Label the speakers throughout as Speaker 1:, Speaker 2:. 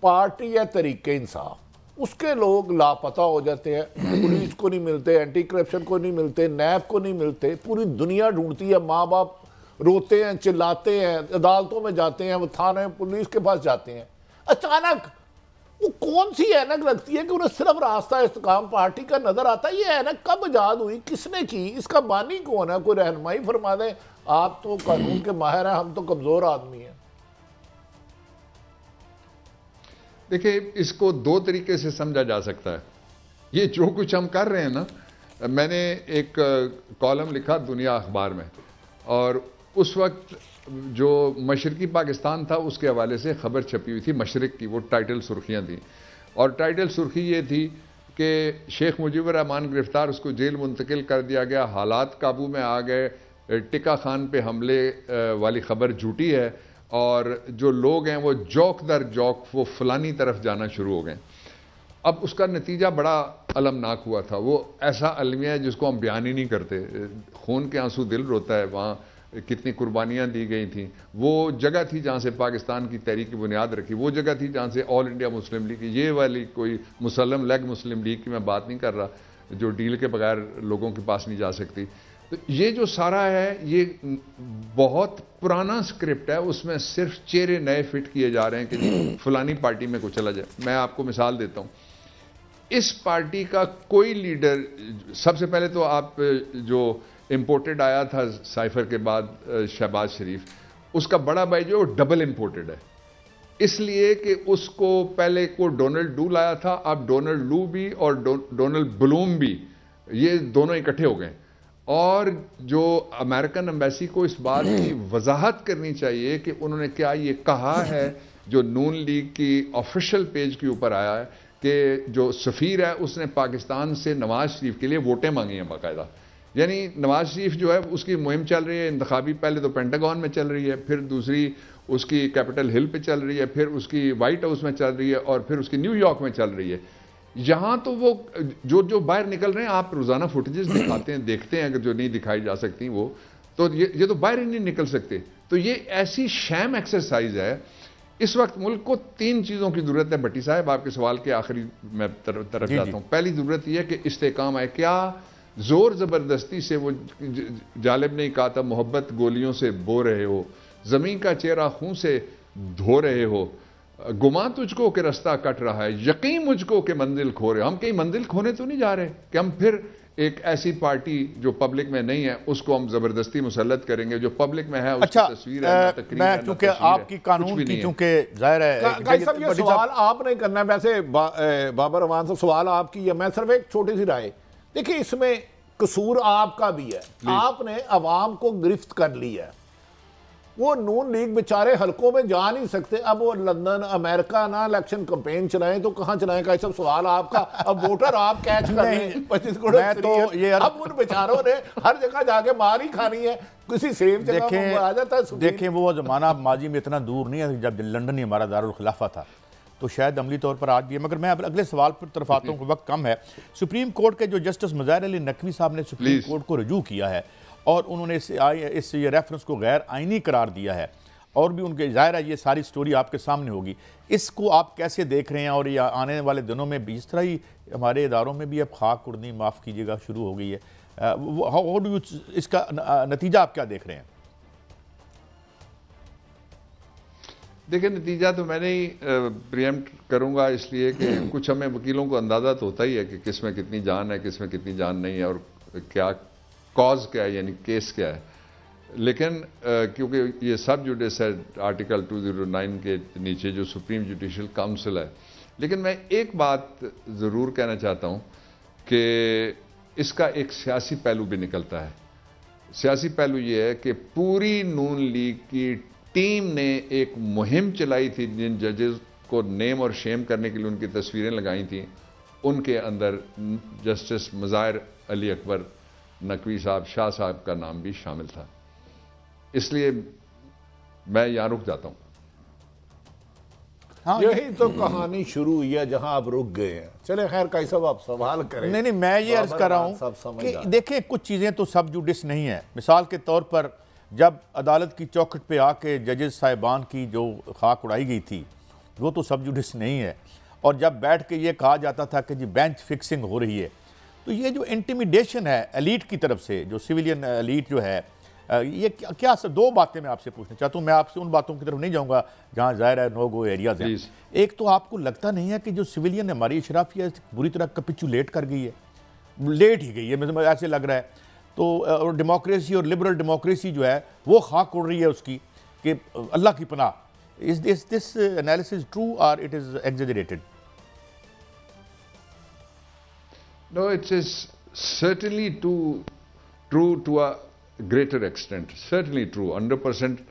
Speaker 1: Party ہے تحریک انصاف، اس کے لوگ لاپتہ ہو جاتے ہیں، پولیس کو نہیں ملتے، اینٹی کرپشن کو نہیں ملتے، نیب کو نہیں ملتے، پوری دنیا ڈھونڈتی ہے، ماں باپ روتے ہیں، چلاتے ہیں، عدالتوں میں جاتے ہیں، وہ تھانے پولیس کے پاس جاتے ہیں، اچانک وہ کون سی اینک لگتی ہے کہ انہیں صرف راستہ استقام پارٹی کا نظر آتا ہے؟ یہ اینک کب ایجاد ہوئی، کس نے کی، اس کا بانی کون ہے؟ کوئی رہنمائی فرما دیں، آپ تو قانون کے ماہر ہیں، ہم تو کمزور آدمی ہیں۔
Speaker 2: دیکھیں، اس کو دو طریقے سے سمجھا جا سکتا ہے۔ یہ جو کچھ ہم کر رہے ہیں نا، میں نے ایک کالم لکھا دنیا اخبار میں، اور اس وقت جو مشرقی پاکستان تھا اس کے حوالے سے خبر چھپی ہوئی تھی مشرق کی، وہ ٹائٹل سرخیاں تھیں، اور ٹائٹل سرخی یہ تھی کہ شیخ مجیب الرحمان گرفتار، اس کو جیل منتقل کر دیا گیا، حالات قابو میں آ گئے، ٹکا خان پہ حملے والی خبر جھوٹی ہے، اور جو لوگ ہیں وہ جوک در جوک وہ فلانی طرف جانا شروع ہو گئے۔ اب اس کا نتیجہ بڑا المناک ہوا تھا، وہ ایسا المیہ ہے جس کو ہم بیان ہی نہیں کرتے، خون کے آنسو دل روتا ہے، وہاں کتنی قربانیاں دی گئی تھیں، وہ جگہ تھی جہاں سے پاکستان کی تحریک کی بنیاد رکھی، وہ جگہ تھی جہاں سے آل انڈیا مسلم لیگ، یہ والی کوئی مسلم لیگ مسلم لیگ کی میں بات نہیں کر رہا جو ڈیل کے بغیر لوگوں کے پاس نہیں جا سکتی۔ تو یہ جو سارا ہے یہ بہت پرانا سکرپٹ ہے، اس میں صرف چہرے نئے فٹ کیے جا رہے ہیں کہ فلانی پارٹی میں کوئی چلا جائے۔ میں آپ کو مثال دیتا ہوں، اس پارٹی کا کوئی لیڈر، سب سے پہلے تو آپ جو امپورٹڈ آیا تھا سائفر کے بعد شہباز شریف، اس کا بڑا بھائی جو ڈبل امپورٹڈ ہے، اس لیے کہ اس کو پہلے کو ڈونلڈ ڈو لایا تھا، اب ڈونلڈ لو بھی اور ڈونلڈ بلوم بھی، یہ دونوں اکٹھے ہو گئے۔ اور جو امریکن ایمبیسی کو اس بات کی وضاحت کرنی چاہیے کہ انہوں نے کیا یہ کہا ہے، جو نون لیگ کی آفیشیل پیج کے اوپر آیا ہے، کہ جو سفیر ہے اس نے پاکستان سے نواز شریف کے لیے ووٹیں مانگی ہیں باقاعدہ، یعنی نواز شریف جو ہے اس کی مہم چل رہی ہے انتخابی، پہلے تو پینٹاگون میں چل رہی ہے، پھر دوسری اس کی کیپٹل ہل پہ چل رہی ہے، پھر اس کی وائٹ ہاؤس میں چل رہی ہے، اور پھر اس کی نیو یارک میں چل رہی ہے۔ یہاں تو وہ جو باہر نکل رہے ہیں، آپ روزانہ فوٹیجز دکھاتے ہیں، دیکھتے ہیں، اگر جو نہیں دکھائی جا سکتی وہ تو یہ تو باہر ہی نہیں نکل سکتے۔ تو یہ ایسی شیم ایکسرسائز ہے۔ اس وقت ملک کو تین چیزوں کی ضرورت ہے۔ بھٹی صاحب، آپ کے سوال کے آخری میں طرف جاتا ہوں۔ پہلی ضرورت یہ ہے کہ استحکام ہے، کیا زور زبردستی سے، وہ جالب نے کہا تھا محبت گولیوں سے بو رہے ہو، زمین کا چہرہ خون سے دھو رہے ہو، گمان تجھ کو کہ رستہ کٹ رہا ہے، یقین مجھ کو کہ منزل کھو رہے ہو۔ ہم کہیں منزل کھونے تو نہیں جا رہے کہ ہم پھر ایک ایسی پارٹی جو پبلک میں نہیں ہے اس کو ہم زبردستی مسلط کریں گے، جو پبلک میں ہے اس کی تصویر ہے،
Speaker 1: میں چونکہ آپ کی قانون کی چونکہ ظاہر ہے قائد صاحب یہ سوال آپ نہیں کرنا ہے، ویسے بابر امان صاحب سوال آپ کی ہے، میں صرف ایک چھوٹی سی رائے، دیکھیں اس میں قصور آپ کا بھی ہے، آپ نے عوام کو گرفت کر لی ہے، وہ نون لیگ بیچارے حلقوں میں جا نہیں سکتے، اب وہ لندن امریکہ نہ الیکشن کمپین چلائیں تو کہاں چلائیں؟ قائد صاحب سوال آپ کا، اب ووٹر آپ کیچ کر لیں 25 کروڑ، اب ان بیچاروں نے ہر جگہ جا کے مار ہی کھانی ہے، کسی سیف جگہ وہ آ جاتا ہے۔
Speaker 3: دیکھیں وہ زمانہ ماضی میں اتنا دور نہیں ہے، جب لندن ہی ہمارا دارالخلافہ تھا، تو شاید عملی طور پر آج بھی ہے، مگر میں اگلے سوال پر طرف آتا ہوں، وقت کم ہے۔ سپریم کورٹ کے جو جسٹس مظاہر علی نقوی صاحب نے سپریم کورٹ کو رجوع کیا ہے، اور انہوں نے اس ریفرنس کو غیر آئینی قرار دیا ہے، اور بھی ان کے ظاہر ہے یہ ساری سٹوری آپ کے سامنے ہوگی، اس کو آپ کیسے دیکھ رہے ہیں؟ اور یہ آنے والے دنوں میں بھی اس طرح ہی ہمارے اداروں میں بھی اب خاک اڑنی، معاف کیجیے گا، شروع ہو گئی ہے، اس کا نتیجہ آپ کیا دیکھ رہے ہیں؟
Speaker 2: دیکھیں نتیجہ تو میں نہیں پریمپٹ کروں گا، اس لیے کہ کچھ ہمیں وکیلوں کو اندازہ تو ہوتا ہی ہے کہ کس میں کتنی جان ہے، کس میں کتنی جان نہیں ہے، اور کیا کاز کیا ہے، یعنی کیس کیا ہے۔ لیکن کیونکہ یہ سب جوڈس ہے آرٹیکل 209 کے نیچے جو سپریم جوڈیشل کاؤنسل ہے، لیکن میں ایک بات ضرور کہنا چاہتا ہوں کہ اس کا ایک سیاسی پہلو بھی نکلتا ہے۔ سیاسی پہلو یہ ہے کہ پوری نون لیگ کی ٹیم نے ایک مہم چلائی تھی، جن ججز کو نیم اور شیم کرنے کے لیے ان کی تصویریں لگائی تھیں، ان کے اندر جسٹس مظاہر علی اکبر نقوی صاحب، شاہ صاحب کا نام بھی شامل تھا۔ اس لیے میں یہاں رک جاتا ہوں۔
Speaker 1: یہی تو کہانی شروع ہوئی ہے جہاں آپ رک گئے ہیں۔ چلیں خیر، قائد صاحب آپ سوال کریں۔
Speaker 3: نہیں میں یہ عرض کر رہا ہوں کہ دیکھیں کچھ چیزیں تو سب جوڈس نہیں ہیں۔ مثال کے طور پر جب عدالت کی چوکھٹ پہ آ کے ججز صاحبان کی جو خاک اڑائی گئی تھی، وہ تو سب جوڈس نہیں ہے. اور جب بیٹھ کے یہ کہا جاتا تھا کہ جی بینچ فکسنگ ہو رہی ہے، تو یہ جو انٹیمیڈیشن ہے ایلیٹ کی طرف سے، جو سویلین ایلیٹ جو ہے، یہ کیا دو باتیں میں آپ سے پوچھنا چاہتا ہوں. میں آپ سے ان باتوں کی طرف نہیں جاؤں گا جہاں ظاہر ہے نو گو ایریاز ہیں. ایک تو آپ کو لگتا نہیں ہے کہ جو سویلین ہماری اشرافیہ بری طرح کیپچولیٹ کر گئی ہے، لیٹ ہی گئی ہے، مجھے ایسے لگ رہا ہے. تو ڈیموکریسی اور لبرل ڈیموکریسی جو ہے وہ خاک اڑ رہی ہے اس کی، کہ اللہ کی پناہ. Is this analysis true or it is exaggerated?
Speaker 2: No, it is certainly true to a greater extent. Certainly true. 100%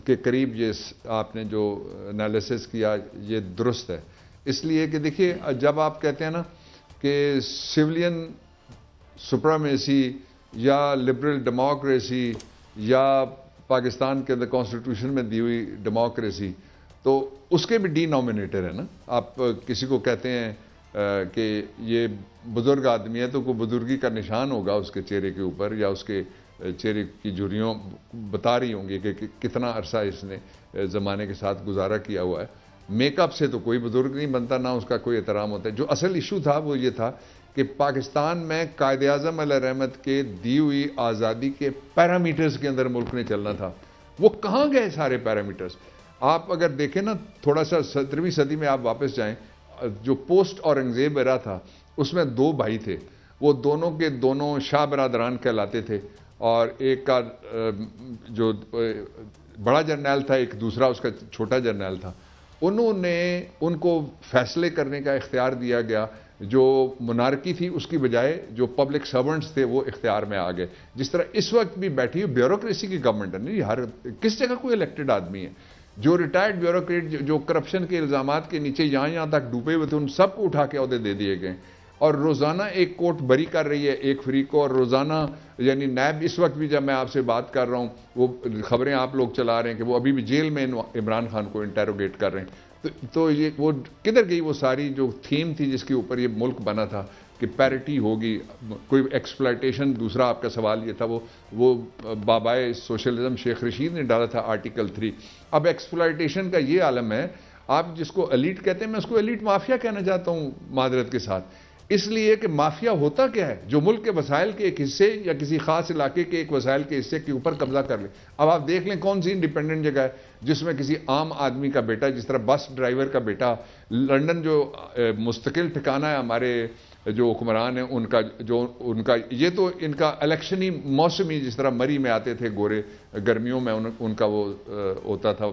Speaker 2: کے قریب یہ آپ نے جو انالیسس کیا یہ درست ہے. اس لیے کہ دیکھیے جب آپ کہتے ہیں نا کہ سویلین سپرامیسی یا لبرل ڈیموکریسی یا پاکستان کے اندر کانسٹیٹیوشن میں دی ہوئی ڈیموکریسی، تو اس کے بھی ڈی نومینیٹر ہے نا. آپ کسی کو کہتے ہیں کہ یہ بزرگ آدمی ہے تو کوئی بزرگی کا نشان ہوگا اس کے چہرے کے اوپر، یا اس کے چہرے کی جھریوں بتا رہی ہوں گی کہ کتنا عرصہ اس نے زمانے کے ساتھ گزارا کیا ہوا ہے. میک اپ سے تو کوئی بزرگ نہیں بنتا، نہ اس کا کوئی احترام ہوتا ہے. جو اصل ایشو تھا وہ یہ تھا کہ پاکستان میں قائد اعظم علیہ رحمت کے دی ہوئی آزادی کے پیرامیٹرز کے اندر ملک نے چلنا تھا. وہ کہاں گئے سارے پیرامیٹرز؟ آپ اگر دیکھیں نا تھوڑا سا 17ویں صدی میں آپ واپس جائیں، جو پوسٹ اورنگزیب ایرا تھا اس میں دو بھائی تھے، وہ دونوں کے دونوں شاہ برادران کہلاتے تھے، اور ایک کا جو بڑا جرنیل تھا، ایک دوسرا اس کا چھوٹا جرنیل تھا. ان کو فیصلے کرنے کا اختیار دیا گیا. جو منارکی تھی اس کی بجائے جو پبلک سرونٹس تھے وہ اختیار میں آ گئے. جس طرح اس وقت بھی بیٹھی ہوئی بیوروکریسی کی گورنمنٹ ہے، نہیں ہر کس جگہ کوئی الیکٹڈ آدمی ہے. جو ریٹائرڈ بیوروکریٹ جو کرپشن کے الزامات کے نیچے یہاں تک ڈوبے ہوئے تھے ان سب کو اٹھا کے عہدے دے دیے گئے، اور روزانہ ایک کورٹ بری کر رہی ہے ایک فریق کو، اور روزانہ یعنی نیب اس وقت بھی جب میں آپ سے بات کر رہا ہوں وہ خبریں آپ لوگ چلا رہے ہیں کہ وہ ابھی بھی جیل میں عمران خان کو انٹیروگیٹ کر رہے ہیں. تو یہ وہ کدھر گئی وہ ساری جو تھیم تھی جس کے اوپر یہ ملک بنا تھا کہ پیرٹی ہوگی، کوئی ایکسپلائٹیشن. دوسرا آپ کا سوال یہ تھا وہ بابائے سوشلزم شیخ رشید نے ڈالا تھا آرٹیکل 3. اب ایکسپلائٹیشن کا یہ عالم ہے. آپ جس کو ایلیٹ کہتے ہیں میں اس کو ایلیٹ مافیا کہنا چاہتا ہوں معذرت کے ساتھ، اس لیے کہ مافیا ہوتا کیا ہے؟ جو ملک کے وسائل کے ایک حصے یا کسی خاص علاقے کے ایک وسائل کے حصے کے اوپر قبضہ کر لے. اب آپ دیکھ لیں کون سی انڈیپینڈنٹ جگہ ہے جس میں کسی عام آدمی کا بیٹا، جس طرح بس ڈرائیور کا بیٹا، لنڈن جو مستقل ٹھکانہ ہے ہمارے جو حکمران ہیں ان کا یہ تو ان کا الیکشنی موسمی، جس طرح مری میں آتے تھے گورے گرمیوں میں ان کا وہ ہوتا تھا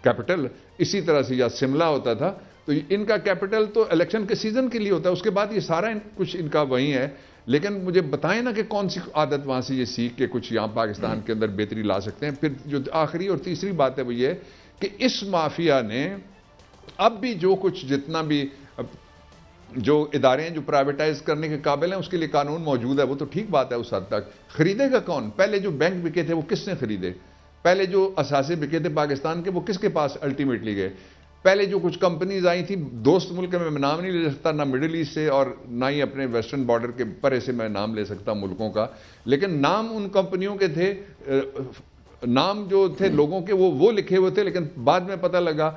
Speaker 2: کیپٹل، اسی طرح سے یا شملہ ہوتا تھا. تو ان کا کیپٹل تو الیکشن کے سیزن کے لیے ہوتا ہے، اس کے بعد یہ سارا کچھ ان کا وہیں ہے. لیکن مجھے بتائیں نا کہ کون سی عادت وہاں سے یہ سیکھ کے کچھ یہاں پاکستان کے اندر بہتری لا سکتے ہیں. پھر جو آخری اور تیسری بات ہے وہ یہ کہ اس مافیا نے اب بھی جو کچھ جتنا بھی جو ادارے ہیں جو پرائیویٹائز کرنے کے قابل ہیں اس کے لیے قانون موجود ہے، وہ تو ٹھیک بات ہے اس حد تک. خریدے گا کون؟ پہلے جو بینک بکے تھے وہ کس نے خریدے؟ پہلے جو اثاثے بکے تھے پاکستان کے وہ کس کے پاس الٹیمیٹلی گئے؟ پہلے جو کچھ کمپنیز آئی تھیں دوست ملک میں نام نہیں لے سکتا، نہ مڈل ایسٹ سے اور نہ ہی اپنے ویسٹرن بارڈر کے پرے سے میں نام لے سکتا ملکوں کا، لیکن نام ان کمپنیوں کے تھے، نام جو تھے لوگوں کے وہ لکھے ہوئے تھے. لیکن بعد میں پتہ لگا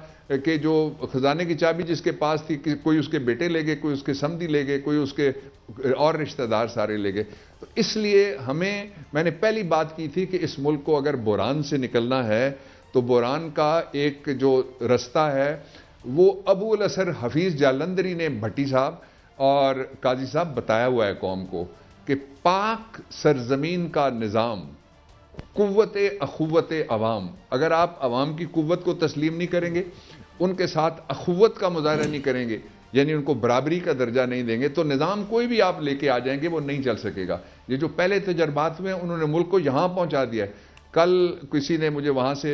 Speaker 2: کہ جو خزانے کی چابی جس کے پاس تھی کوئی اس کے بیٹے لے گئے، کوئی اس کے سمدھی لے گئے، کوئی اس کے اور رشتہ دار سارے لے گئے. تو اس لیے میں نے پہلی بات کی تھی کہ اس ملک کو اگر بحران سے نکلنا ہے تو بحران کا ایک جو رستہ ہے وہ ابو الاثر حفیظ جالندری نے بھٹی صاحب اور قاضی صاحب بتایا ہوا ہے قوم کو کہ پاک سرزمین کا نظام قوت اخوت عوام، اگر آپ عوام کی قوت کو تسلیم نہیں کریں گے، ان کے ساتھ اخوت کا مظاہرہ نہیں کریں گے، یعنی ان کو برابری کا درجہ نہیں دیں گے، تو نظام کوئی بھی آپ لے کے آ جائیں گے وہ نہیں چل سکے گا. یہ جو پہلے تجربات ہوئے ہیں انہوں نے ملک کو یہاں پہنچا دیا ہے. کل کسی نے مجھے وہاں سے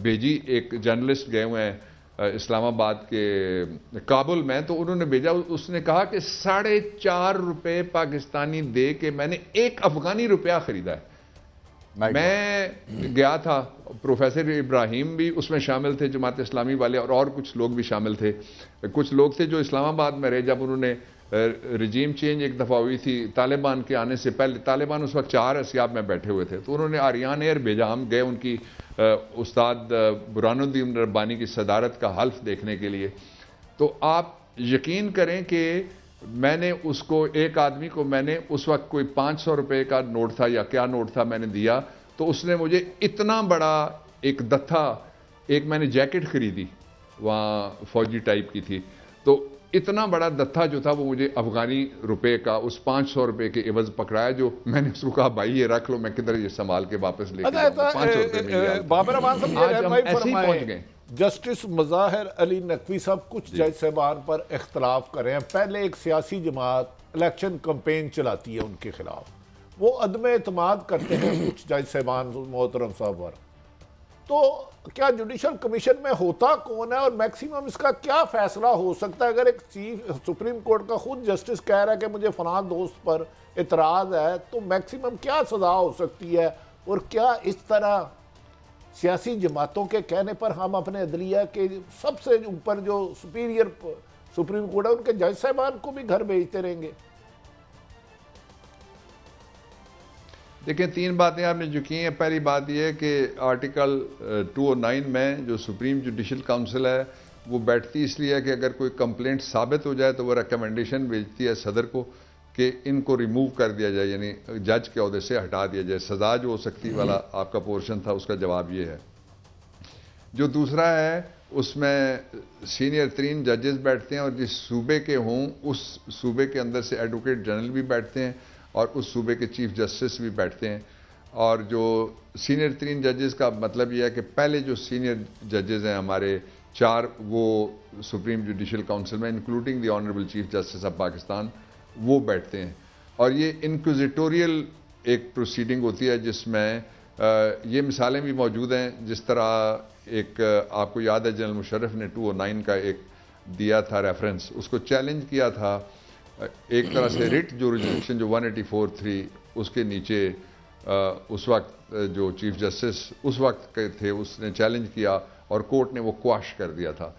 Speaker 2: بھیجی، ایک جرنلسٹ گئے ہوئے ہیں اسلام آباد کے کابل میں، تو انہوں نے بھیجا، اس نے کہا کہ 4.5 روپے پاکستانی دے کے میں نے 1 افغانی روپیہ خریدا ہے. میں گیا تھا، پروفیسر ابراہیم بھی اس میں شامل تھے جماعت اسلامی والے، اور کچھ لوگ بھی شامل تھے. کچھ لوگ تھے جو اسلام آباد میں رہے جب انہوں نے رجیم چینج ایک دفعہ ہوئی تھی طالبان کے آنے سے پہلے. طالبان اس وقت 4 اسیاب میں بیٹھے ہوئے تھے, تو انہوں نے آریان ایئر بھیجا. ہم گئے ان کی استاد برہان الدین ربانی کی صدارت کا حلف دیکھنے کے لیے. تو آپ یقین کریں کہ میں نے اس کو, ایک آدمی کو میں نے اس وقت کوئی 500 روپے کا نوٹ تھا یا کیا نوٹ تھا, میں نے دیا, تو اس نے مجھے اتنا بڑا ایک دتھا, ایک میں نے جیکٹ خریدی وہاں فوجی ٹائپ کی تھی, تو اتنا بڑا دتھا جو تھا وہ مجھے افغانی روپے کا اس 500 روپے کے عوض پکڑایا, جو میں نے اس کو کہا بھائی یہ رکھ لو, میں کدھر یہ سنبھال کے واپس لے کے 500 روپے میں.
Speaker 1: بابر امان صاحب یہ رہنمائی
Speaker 2: پہنچ گئے.
Speaker 1: جسٹس مظاہر علی نقوی صاحب کچھ جج صاحبان پر اختلاف کر رہے ہیں. پہلے ایک سیاسی جماعت الیکشن کمپین چلاتی ہے ان کے خلاف, وہ عدم اعتماد کرتے ہیں کچھ جج صاحبان محترم صاحب پر. تو کیا جوڈیشل کمیشن میں ہوتا کون ہے, اور میکسیمم اس کا کیا فیصلہ ہو سکتا ہے؟ اگر ایک چیف سپریم کورٹ کا خود جسٹس کہہ رہا ہے کہ مجھے فلاں دوست پر اعتراض ہے, تو میکسیمم کیا سزا ہو سکتی ہے؟ اور کیا اس طرح سیاسی جماعتوں کے کہنے پر ہم اپنے عدلیہ کے سب سے اوپر جو سپیریئر سپریم کورٹ ہے ان کے جج صاحبان کو بھی گھر بھیجتے رہیں گے؟
Speaker 2: دیکھیں 3 باتیں آپ نے جو کی ہیں. پہلی بات یہ ہے کہ آرٹیکل 209 میں جو سپریم جوڈیشل کاؤنسل ہے وہ بیٹھتی اس لیے ہے کہ اگر کوئی کمپلینٹ ثابت ہو جائے تو وہ ریکمنڈیشن بھیجتی ہے صدر کو کہ ان کو ریموو کر دیا جائے, یعنی جج کے عہدے سے ہٹا دیا جائے. سزا جو ہو سکتی والا آپ کا پورشن تھا, اس کا جواب یہ ہے. جو دوسرا ہے اس میں سینئر 3 ججز بیٹھتے ہیں, اور جس صوبے کے ہوں اس صوبے کے اندر سے ایڈوکیٹ جنرل بھی بیٹھتے ہیں, اور اس صوبے کے چیف جسٹس بھی بیٹھتے ہیں. اور جو سینئر 3 ججز کا مطلب یہ ہے کہ پہلے جو سینئر ججز ہیں ہمارے 4, وہ سپریم جوڈیشل کاؤنسل میں including the honourable chief justice of Pakistan وہ بیٹھتے ہیں. اور یہ انکوزیٹوریل ایک پروسیڈنگ ہوتی ہے جس میں یہ مثالیں بھی موجود ہیں. جس طرح ایک آپ کو یاد ہے جنرل مشرف نے 209 کا ایک دیا تھا ریفرنس, اس کو چیلنج کیا تھا ایک طرح سے ریٹ جوریسڈکشن جو 184(3) اس کے نیچے اس وقت جو چیف جسٹس اس وقت کے تھے اس نے چیلنج کیا, اور کورٹ نے وہ کواش کر دیا تھا.